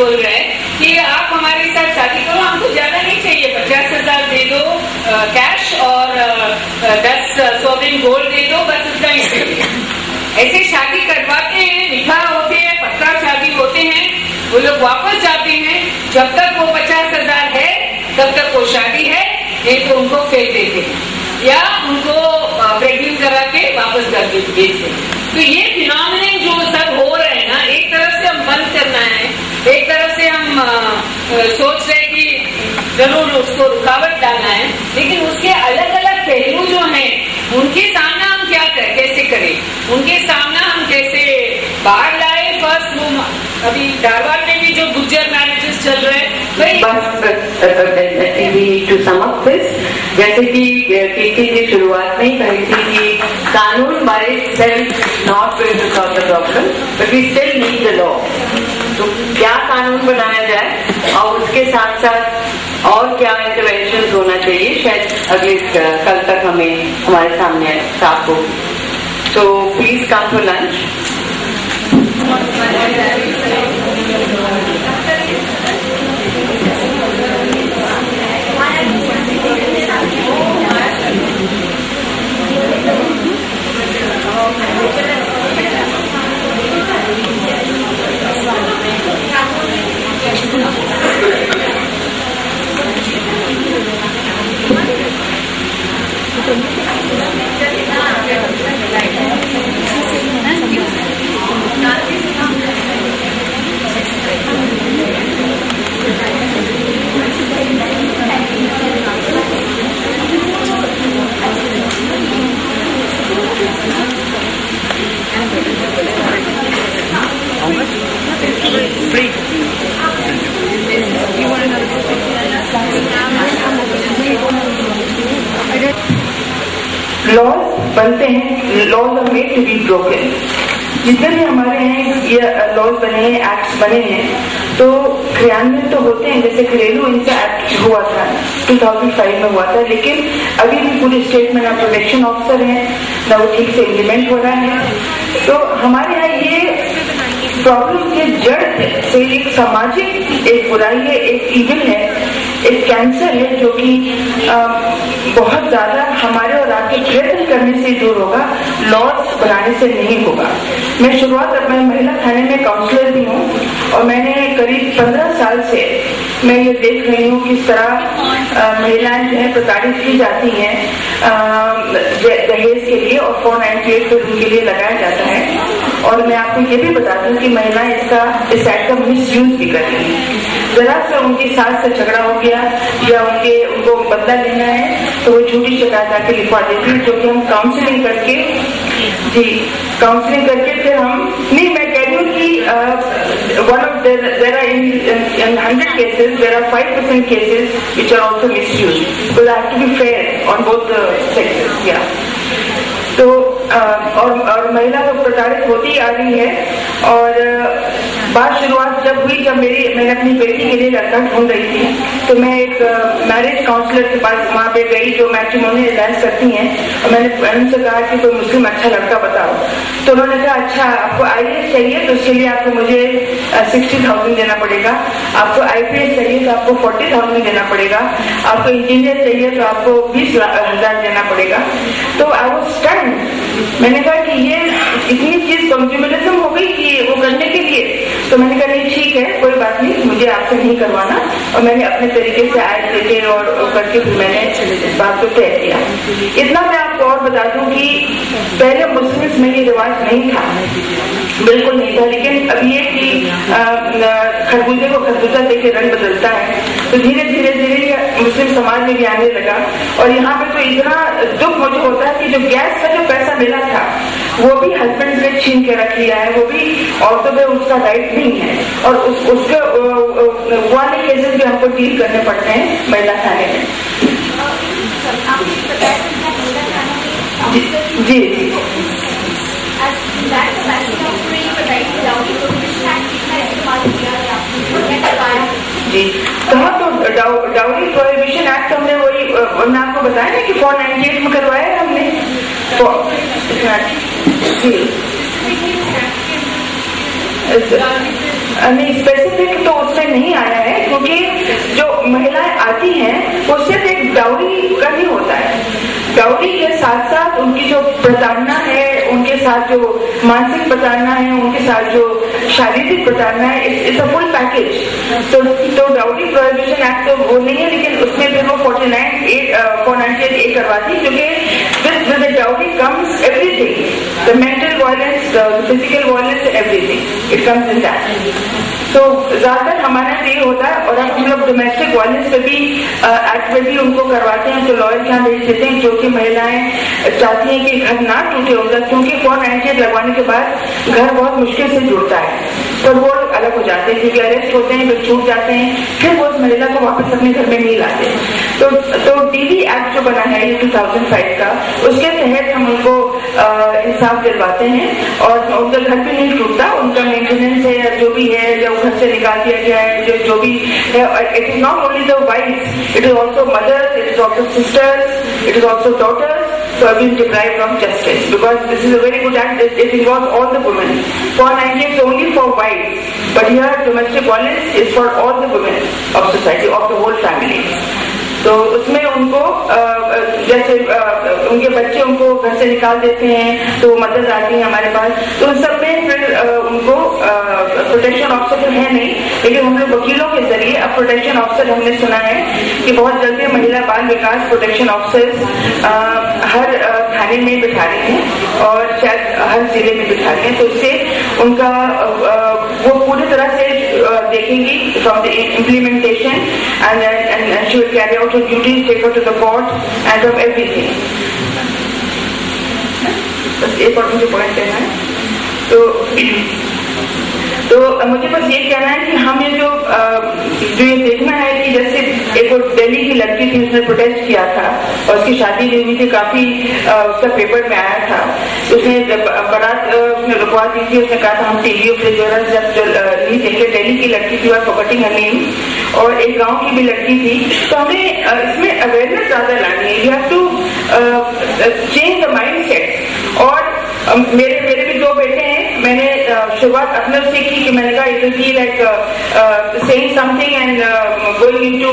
बोल रहे हैं कि आप हमारे साथ शादी करो, हमको ज्यादा नहीं चाहिए, 50,000 दे दो कैश और 10 सोवरिन गोल्ड दे दो, बस उतना ही चाहिए। ऐसे शादी करवाते हैं, निकाह होते हैं, पक्का शादी होते हैं, वो लोग वापस जाते हैं। जब तक वो 50,000 है तब तक वो शादी है, नहीं तो उनको फेंक देते हैं या उनको प्रेग्नेंट करा के वापस कर देते हैं। तो ये फिनोमिनन जो सब हो रहे हैं ना, एक तरफ से हम बंद करना है, एक तरफ से हम सोच रहे हैं कि जरूर उसको रुकावट डालना है, लेकिन उसके अलग अलग पहलू जो हैं उनके सामना हम क्या करें, कैसे करें, उनके सामना हम कैसे बाहर लाए। फर्स्ट वो अभी धारवाड़ में भी जो गुज्जर मैरिजेस चल रहे हैं, टू सम अप दिस, जैसे कि कीर्ति की शुरुआत में कही थी कि कानून by itself not going to solve the problem, but we still need the law. तो क्या कानून बनाया जाए और उसके साथ साथ और क्या इंटरवेंशन होना चाहिए, शायद अगले कल तक हमें हमारे सामने साफ हो। तो please come to lunch. Laws बनते हैं, laws are made to be broken. जितने भी हमारे हैं ये लॉज बने हैं, एक्ट्स बने हैं, तो क्रियान्वित तो होते हैं। जैसे घरेलू हिंसा एक्ट हुआ था 2005 में हुआ था, लेकिन अभी भी पूरे स्टेट में ना प्रोटेक्शन ऑफिसर है, ना वो ठीक से इम्प्लीमेंट हो रहा है। तो हमारे यहाँ ये प्रॉब्लम के जड़ से एक सामाजिक एक बुराई है, एक ईविल है, एक कैंसर है, जो कि बहुत ज्यादा हमारे और आपके प्रयत्न करने से दूर होगा, लॉज बनाने से नहीं होगा। मैं शुरुआत मैं महिला थाने में काउंसलर भी हूँ और मैंने करीब 15 साल से मैं ये देख रही हूँ किस तरह महिलाएं जो है प्रताड़ित की जाती हैं दहेज के लिए, और 498 फिर उनके लिए लगाया जाता है। और मैं आपको ये भी बता दूं कि महिलाएं इस एक्ट का मिस यूज भी कर रही हैं। जरा सा उनकी सास से झगड़ा हो गया या उनको बदला लेना है तो वो झूठी शिकायत आके लिखवा देती है, जो कि हम काउंसलिंग करके फिर हम नहीं, मैं कह रही हूँ कि there are in 100 cases there are 5% cases which are also misused, because I have to be fair on both the sexes. Yeah. तो और महिला तो प्रताड़ित होती आ रही है। और बात शुरुआत जब हुई, जब मैंने अपनी बेटी के लिए लड़का ढूंढ रही थी, तो मैं एक मैरिज काउंसलर के पास वहाँ पे गई जो मैट्रिमोनियल एडवांस करती हैं, और मैंने उनसे कहा कि कोई मुस्लिम अच्छा लड़का बताओ। तो उन्होंने कहा अच्छा आपको IAS चाहिए तो उसके लिए आपको मुझे 60,000 देना पड़ेगा, आपको IPS चाहिए तो आपको 40,000 देना पड़ेगा, आपको इंजीनियर चाहिए तो आपको 20,000 देना पड़ेगा। तो आई वाज स्टन्ड। मैंने कहा कि ये इतनी चीज कंज्यूमरिज्म हो गई कि वो करने के लिए। तो मैंने कहा नहीं ठीक है, कोई बात नहीं, मुझे आपसे नहीं करवाना। और मैंने अपने तरीके से आय देके और करके फिर मैंने इस बात को तय किया। इतना मैं आपको और बता दूं कि पहले मुस्लिम्स में ये रिवाज नहीं था, बिल्कुल नहीं था, लेकिन अब ये कि खरबूजे को खरबूजा देके रंग बदलता है, तो धीरे धीरे मुस्लिम समाज में भी आने लगा। और यहाँ पे तो इतना दुख मुझे होता है कि जो गैस का जो पैसा मिला था वो भी हस्बैंड ने छीन के रख लिया है, वो भी औरतों पे उसका राइट नहीं है, और उसके वाले केसेस भी हमको डील करने पड़ते हैं महिला थाने में। जी जी कहा तो डाउरी प्रोहिबिशन एक्ट हमने वही मैं आपको बताया ना कि 498 में करवाया है हमने। तो जी नहीं, स्पेसिफिक तो उसमें नहीं आया है, क्योंकि जो महिलाएं आती हैं वो सिर्फ एक डाउरी का नहीं होता है। डाउरी के साथ साथ उनकी जो प्रताड़ना है, उनके साथ जो मानसिक प्रताड़ना है, उनके साथ जो शारीरिक प्रताड़ना है, इट्स अ फुल पैकेज। तो डाउरी प्रोहिबिशन एक्ट तो वो नहीं है, लेकिन उसमें फिर वो 498A करवाती, क्योंकि with the dowry comes everything, the mental violence, the physical violence, everything, it comes in that. तो ज्यादातर हमारा ये होता है, और अब हम लोग डोमेस्टिक वायलेंस पे भी एक्ट में भी उनको करवाते हैं, तो लॉयर यहाँ भेज देते हैं, जो कि महिलाएं चाहती हैं कि घर ना टूटे होगा, क्योंकि 498 लगवाने के बाद घर बहुत मुश्किल से जुड़ता है, और वो लोग अलग हो जाते हैं, क्योंकि अरेस्ट होते हैं, फिर छूट जाते हैं, फिर वो उस महिला को वापस अपने घर में नहीं लाते। तो डीवी एक्ट जो बना है ये 2005 का, उसके तहत हम उनको इंसाफ दिलवाते हैं, और उनका घर भी नहीं टूटता, उनका मेंटेनेंस है या जो भी है, या घर से निकाल दिया गया है, जो भी है, it is not only the wife, it is also mothers, it is also sisters, it is also daughters who have been deprived of justice, because this is a very good act. It involves all the women. 498 is only for wives, but here domestic violence is for all the women of society, of the whole family. तो उसमें उनको जैसे उनके बच्चे उनको घर से निकाल देते हैं, तो मदद आती है हमारे पास, तो उन सब में फिर उनको प्रोटेक्शन ऑफिसर तो है नहीं, लेकिन हम लोग वकीलों के जरिए अब प्रोटेक्शन ऑफिसर हमने सुना है कि बहुत जल्दी महिला बाल विकास प्रोटेक्शन ऑफिसर हर थाने में बिठा रही हैं, और शायद हर जिले में बिठा रही हैं, तो उससे उनका वो पूरी तरह से देखेंगी from the implementation, and she will carry out her duties, take her to the court, and of everything. बस एक और मुझे पॉइंट कहना है, तो मुझे बस ये कहना है कि हम ये जो ये देखना है कि जैसे एक दिल्ली की लड़की थी, उसने प्रोटेस्ट किया था और उसकी शादी नहीं हुई थी, काफी उसका पेपर में आया था, उसने बारात उसने रुकवा दी थी, उसने कहा था हम टीवी पे जो नहीं देखे, दिल्ली की लड़की थी और फॉरगेटिंग हर नेम, और एक गांव की भी लड़की थी। तो हमें इसमें अवेयरनेस ज्यादा लानी है, you have to change the mind set. और मेरे भी दो बेटे हैं, मैंने शुरुआत अपने से की कि मैंने कहा it will be like saying something and going into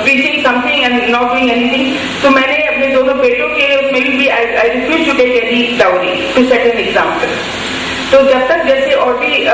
preaching something and not doing anything. तो मैंने अपने दोनों बेटों के उसमें भी I refuse to take any dowry to set an example. तो जब तक जैसे और भी